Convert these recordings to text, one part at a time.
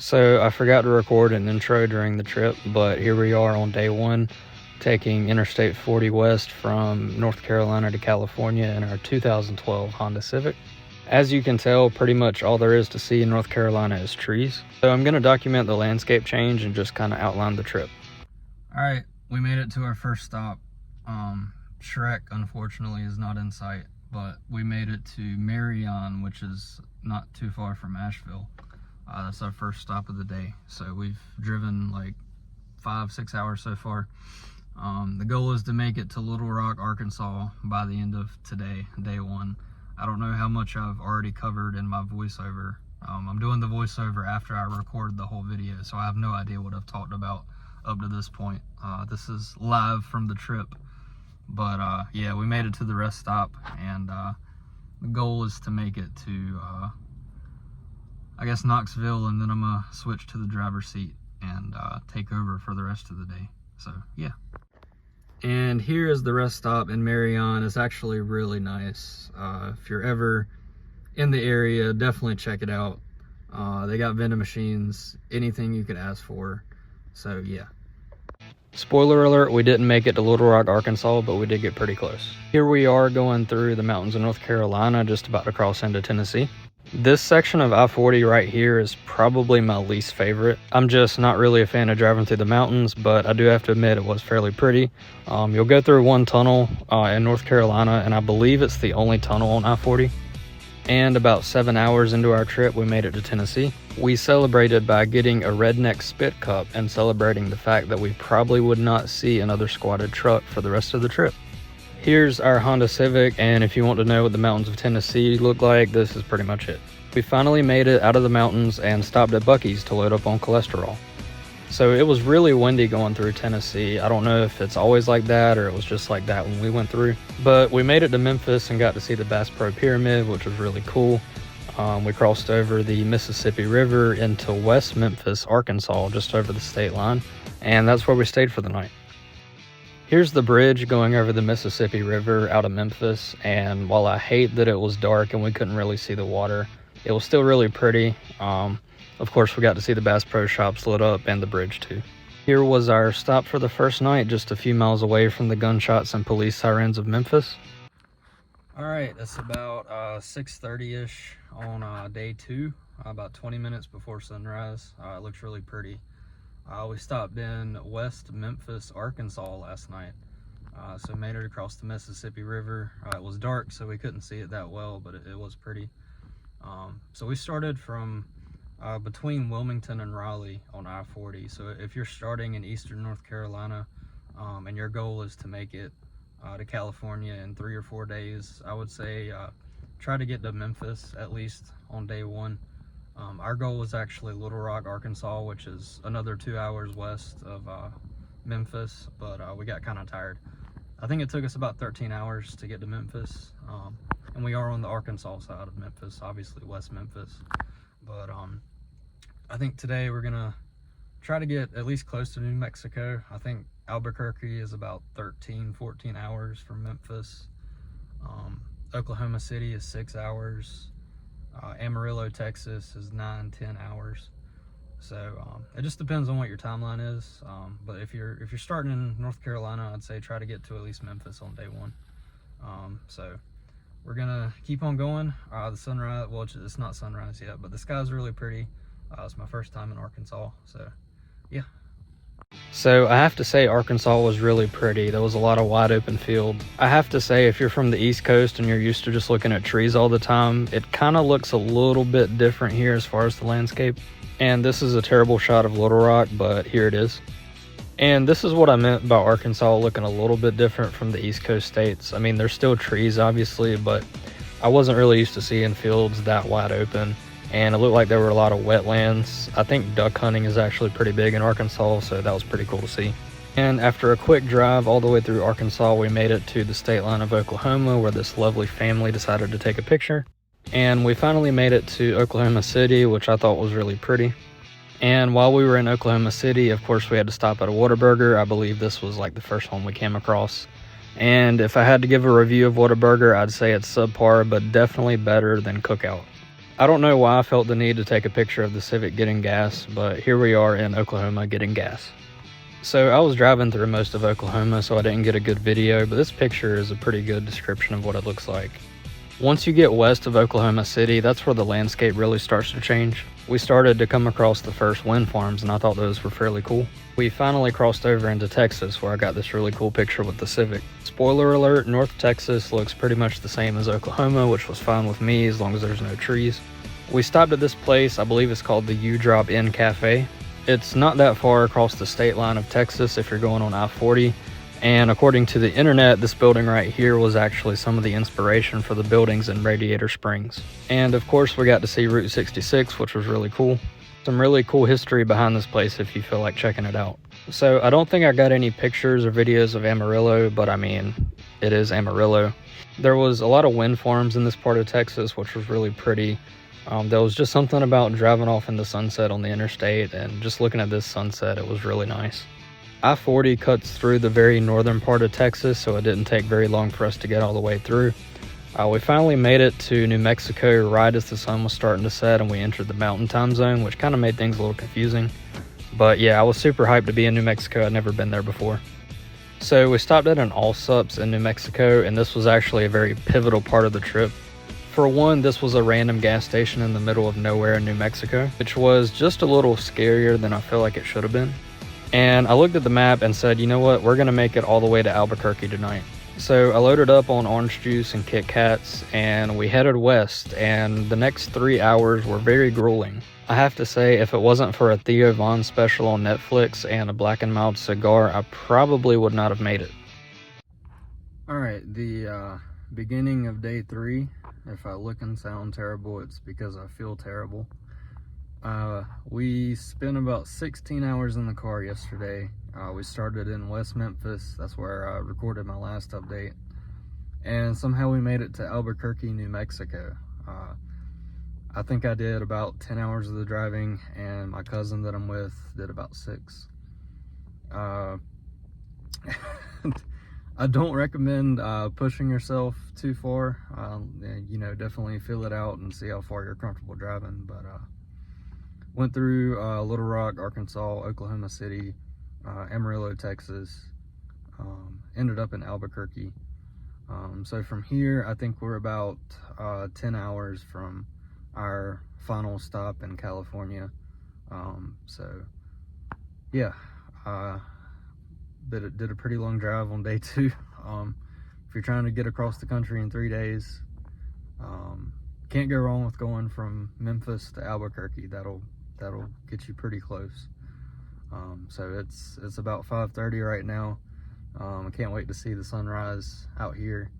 So I forgot to record an intro during the trip, but here we are on day one, taking Interstate 40 west from North Carolina to California in our 2012 Honda Civic. As you can tell, pretty much all there is to see in North Carolina is trees. So I'm going to document the landscape change and just kind of outline the trip. All right, we made it to our first stop. Shrek, unfortunately, is not in sight, but we made it to Marion, which is not too far from Asheville. That's our first stop of the day. So we've driven like 5-6 hours so far. The goal is to make it to Little Rock, Arkansas by the end of today, day one. I don't know how much I've already covered in my voiceover. I'm doing the voiceover after I record the whole video, so I have no idea what I've talked about up to this point. This is live from the trip. But yeah, we made it to the rest stop, and the goal is to make it to I guess Knoxville, and then I'm gonna switch to the driver's seat and take over for the rest of the day. So yeah. And here is the rest stop in Marion. It's actually really nice. If you're ever in the area, definitely check it out. They got vending machines, anything you could ask for. So yeah. Spoiler alert, we didn't make it to Little Rock, Arkansas, but we did get pretty close. Here we are going through the mountains of North Carolina, just about to cross into Tennessee. This section of I-40 right here is probably my least favorite. I'm just not really a fan of driving through the mountains, but I do have to admit it was fairly pretty. You'll go through one tunnel in North Carolina, and I believe it's the only tunnel on I-40. And about 7 hours into our trip, we made it to Tennessee. We celebrated by getting a redneck spit cup and celebrating the fact that we probably would not see another squatted truck for the rest of the trip. Here's our Honda Civic, and if you want to know what the mountains of Tennessee look like, this is pretty much it. We finally made it out of the mountains and stopped at Buc-ee's to load up on cholesterol. So it was really windy going through Tennessee. I don't know if it's always like that or it was just like that when we went through. But we made it to Memphis and got to see the Bass Pro Pyramid, which was really cool. We crossed over the Mississippi River into West Memphis, Arkansas, just over the state line. And that's where we stayed for the night. Here's the bridge going over the Mississippi River out of Memphis, and while I hate that it was dark and we couldn't really see the water, it was still really pretty. Of course, we got to see the Bass Pro shops lit up and the bridge too. Here was our stop for the first night, just a few miles away from the gunshots and police sirens of Memphis. All right, it's about 6:30-ish on day two, about 20 minutes before sunrise. It looks really pretty. We stopped in West Memphis, Arkansas last night. So made it across the Mississippi River. It was dark, so we couldn't see it that well, but it was pretty. So we started from between Wilmington and Raleigh on I-40. So if you're starting in eastern North Carolina and your goal is to make it to California in 3 or 4 days, I would say try to get to Memphis at least on day one. Our goal was actually Little Rock, Arkansas, which is another 2 hours west of Memphis, but we got kind of tired. I think it took us about 13 hours to get to Memphis, and we are on the Arkansas side of Memphis, obviously West Memphis. But I think today we're gonna try to get at least close to New Mexico. I think Albuquerque is about 13-14 hours from Memphis. Oklahoma City is 6 hours. Amarillo, Texas is 9-10 hours. So it just depends on what your timeline is. But if you're starting in North Carolina, I'd say try to get to at least Memphis on day one. So we're gonna keep on going. The sunrise, well, it's not sunrise yet, but the sky's really pretty. It's my first time in Arkansas, so yeah. So I have to say Arkansas was really pretty. There was a lot of wide open field. I have to say, if you're from the East Coast and you're used to just looking at trees all the time, it kind of looks a little bit different here as far as the landscape. And this is a terrible shot of Little Rock, but here it is. And this is what I meant by Arkansas looking a little bit different from the East Coast states. I mean, there's still trees obviously, but I wasn't really used to seeing fields that wide open. And it looked like there were a lot of wetlands. I think duck hunting is actually pretty big in Arkansas, so that was pretty cool to see. And after a quick drive all the way through Arkansas, we made it to the state line of Oklahoma, where this lovely family decided to take a picture. And we finally made it to Oklahoma City, which I thought was really pretty. And while we were in Oklahoma City, of course, we had to stop at a Whataburger. I believe this was like the first one we came across. And if I had to give a review of Whataburger, I'd say it's subpar, but definitely better than Cookout. I don't know why I felt the need to take a picture of the Civic getting gas, but here we are in Oklahoma getting gas. So I was driving through most of Oklahoma, so I didn't get a good video, but this picture is a pretty good description of what it looks like. Once you get west of Oklahoma City, that's where the landscape really starts to change. We started to come across the first wind farms, and I thought those were fairly cool. We finally crossed over into Texas, where I got this really cool picture with the Civic. Spoiler alert, North Texas looks pretty much the same as Oklahoma, which was fine with me as long as there's no trees. We stopped at this place, I believe it's called the U Drop Inn Cafe. It's not that far across the state line of Texas if you're going on I-40. And according to the internet, this building right here was actually some of the inspiration for the buildings in Radiator Springs. And of course, we got to see Route 66, which was really cool. Some really cool history behind this place if you feel like checking it out. So I don't think I got any pictures or videos of Amarillo, but I mean, it is Amarillo. There was a lot of wind farms in this part of Texas, which was really pretty. There was just something about driving off in the sunset on the interstate, and just looking at this sunset, it was really nice. I-40 cuts through the very northern part of Texas, so it didn't take very long for us to get all the way through. We finally made it to New Mexico right as the sun was starting to set, and we entered the mountain time zone, which kind of made things a little confusing. But yeah, I was super hyped to be in New Mexico. I'd never been there before. So we stopped at an Allsups in New Mexico, and this was actually a very pivotal part of the trip. For one, this was a random gas station in the middle of nowhere in New Mexico, which was just a little scarier than I feel like it should have been. And I looked at the map and said, you know what, we're gonna make it all the way to Albuquerque tonight. So I loaded up on orange juice and Kit Kats, and we headed west, and the next 3 hours were very grueling. I have to say, if it wasn't for a Theo Von special on Netflix and a Black and Mild cigar, I probably would not have made it. Alright, the beginning of day 3. If I look and sound terrible, it's because I feel terrible. We spent about 16 hours in the car yesterday. We started in West Memphis. That's where I recorded my last update. And somehow we made it to Albuquerque, New Mexico. I think I did about 10 hours of the driving, and my cousin that I'm with did about 6. I don't recommend pushing yourself too far. You know, definitely feel it out and see how far you're comfortable driving. But went through Little Rock, Arkansas, Oklahoma City, Amarillo, Texas, ended up in Albuquerque. So from here, I think we're about 10 hours from our final stop in California. So yeah, did a pretty long drive on day 2. If you're trying to get across the country in 3 days, can't go wrong with going from Memphis to Albuquerque. That'll get you pretty close. So it's about 5:30 right now. I can't wait to see the sunrise out here.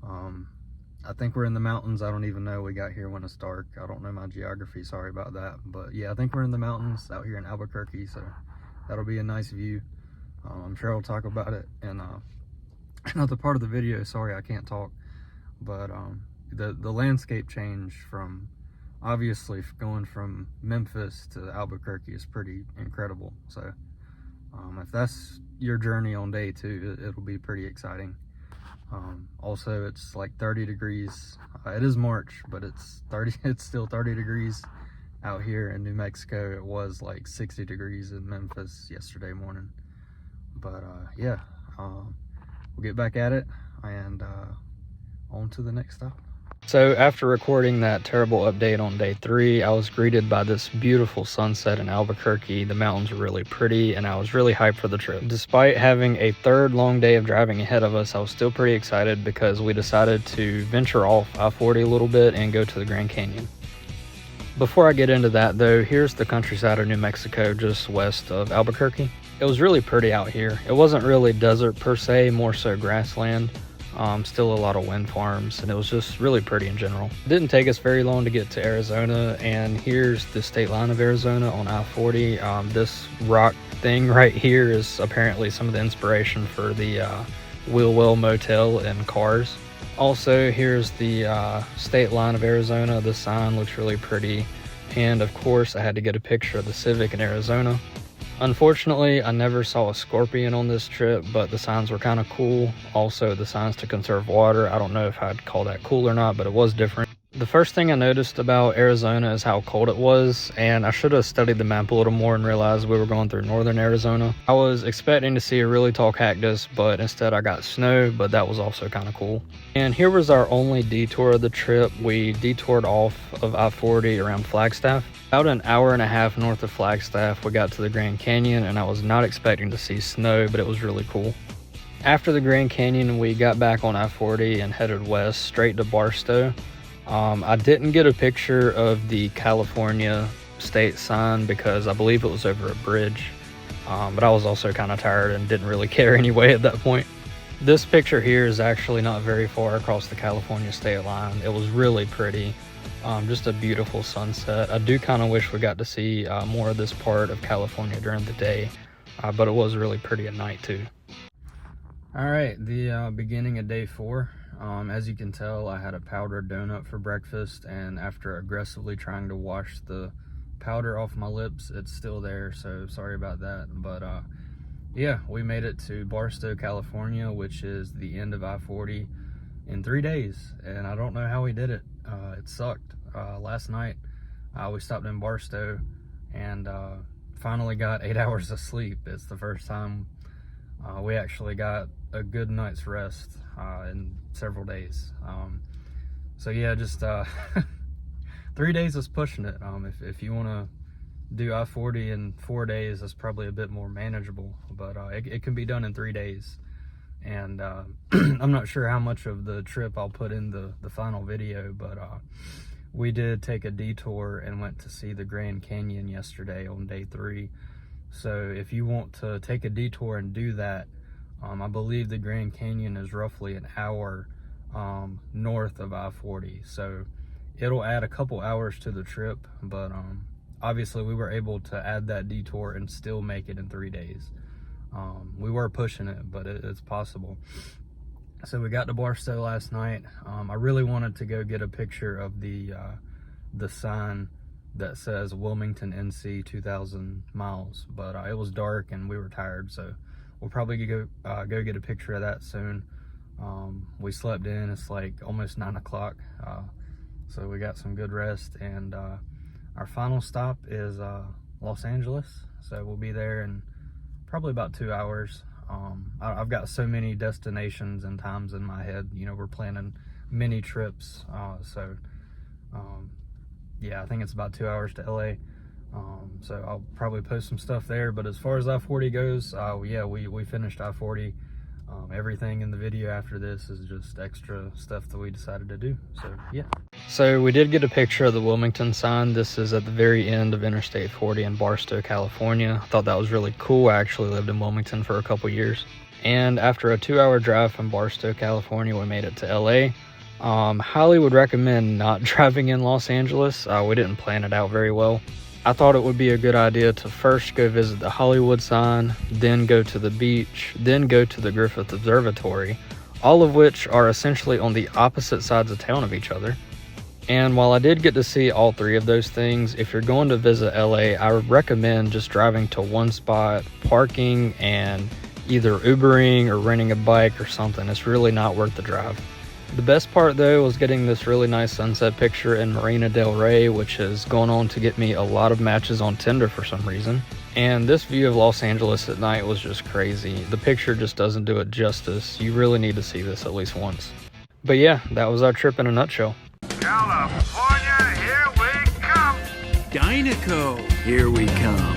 I think we're in the mountains. I don't even know we got here when it's dark. I don't know my geography, sorry about that. But yeah, I think we're in the mountains out here in Albuquerque, so that'll be a nice view. I'm sure I'll talk about it in another part of the video. Sorry, I can't talk. But the landscape change from, obviously, going from Memphis to Albuquerque is pretty incredible. So if that's your journey on day 2, it'll be pretty exciting. Also, it's like 30 degrees. It is March, but it's still 30 degrees out here in New Mexico. It was like 60 degrees in Memphis yesterday morning. But yeah, we'll get back at it, and on to the next stop. So after recording that terrible update on day 3, I was greeted by this beautiful sunset in Albuquerque. The mountains were really pretty, and I was really hyped for the trip. Despite having a 3rd long day of driving ahead of us, I was still pretty excited because we decided to venture off I-40 a little bit and go to the Grand Canyon. Before I get into that though, here's the countryside of New Mexico just west of Albuquerque. It was really pretty out here. It wasn't really desert per se, more so grassland. Still a lot of wind farms, and it was just really pretty in general. It didn't take us very long to get to Arizona, and here's the state line of Arizona on I-40. This rock thing right here is apparently some of the inspiration for the Wheel-Well Motel and Cars. Also, here's the state line of Arizona. The sign looks really pretty, and of course I had to get a picture of the Civic in Arizona. Unfortunately, I never saw a scorpion on this trip, but the signs were kind of cool. Also, the signs to conserve water, I don't know if I'd call that cool or not, but it was different. The first thing I noticed about Arizona is how cold it was, and I should have studied the map a little more and realized we were going through northern Arizona. I was expecting to see a really tall cactus, but instead I got snow, but that was also kind of cool. And here was our only detour of the trip. We detoured off of I-40 around Flagstaff. About an hour and a half north of Flagstaff, we got to the Grand Canyon, and I was not expecting to see snow, but it was really cool. After the Grand Canyon, we got back on I-40 and headed west straight to Barstow. I didn't get a picture of the California state sign because I believe it was over a bridge, but I was also kind of tired and didn't really care anyway at that point. This picture here is actually not very far across the California state line. It was really pretty, just a beautiful sunset. I do kind of wish we got to see more of this part of California during the day, but it was really pretty at night too. All right, the beginning of day 4. As you can tell, I had a powdered donut for breakfast, and after aggressively trying to wash the powder off my lips, it's still there, so sorry about that. But yeah, we made it to Barstow, California, which is the end of I-40, in 3 days, and I don't know how we did it. It sucked. Last night we stopped in Barstow and finally got 8 hours of sleep. It's the first time we actually got a good night's rest in several days. So yeah, just 3 days is pushing it. If you want to do I-40 in 4 days, that's probably a bit more manageable, but it can be done in 3 days. And I'm not sure how much of the trip I'll put in the final video, but we did take a detour and went to see the Grand Canyon yesterday on day 3. So if you want to take a detour and do that, I believe the Grand Canyon is roughly an hour north of I-40. So it'll add a couple hours to the trip, but obviously we were able to add that detour and still make it in 3 days. We were pushing it, but it's possible. So we got to Barstow last night. I really wanted to go get a picture of the sign that says Wilmington, NC 2,000 miles, but it was dark and we were tired, so we'll probably go get a picture of that soon. We slept in. It's like almost 9 o'clock, so we got some good rest, and our final stop is Los Angeles, so we'll be there in probably about 2 hours. I've got so many destinations and times in my head. You know, we're planning mini trips, so yeah, I think it's about 2 hours to LA. So I'll probably post some stuff there. But as far as I-40 goes, yeah, we finished I-40. Everything in the video after this is just extra stuff that we decided to do. So yeah. So we did get a picture of the Wilmington sign. This is at the very end of Interstate 40 in Barstow, California. I thought that was really cool. I actually lived in Wilmington for a couple years. And after a 2-hour drive from Barstow, California, we made it to LA. Highly would recommend not driving in Los Angeles. We didn't plan it out very well. I thought it would be a good idea to first go visit the Hollywood sign, then go to the beach, then go to the Griffith Observatory, all of which are essentially on the opposite sides of town of each other. And while I did get to see all 3 of those things, if you're going to visit LA, I would recommend just driving to one spot, parking, and either Ubering or renting a bike or something. It's really not worth the drive. The best part though was getting this really nice sunset picture in Marina del Rey, which has gone on to get me a lot of matches on Tinder for some reason. And this view of Los Angeles at night was just crazy. The picture just doesn't do it justice. You really need to see this at least once. But yeah, that was our trip in a nutshell. California, here we come! Dynaco, here we come.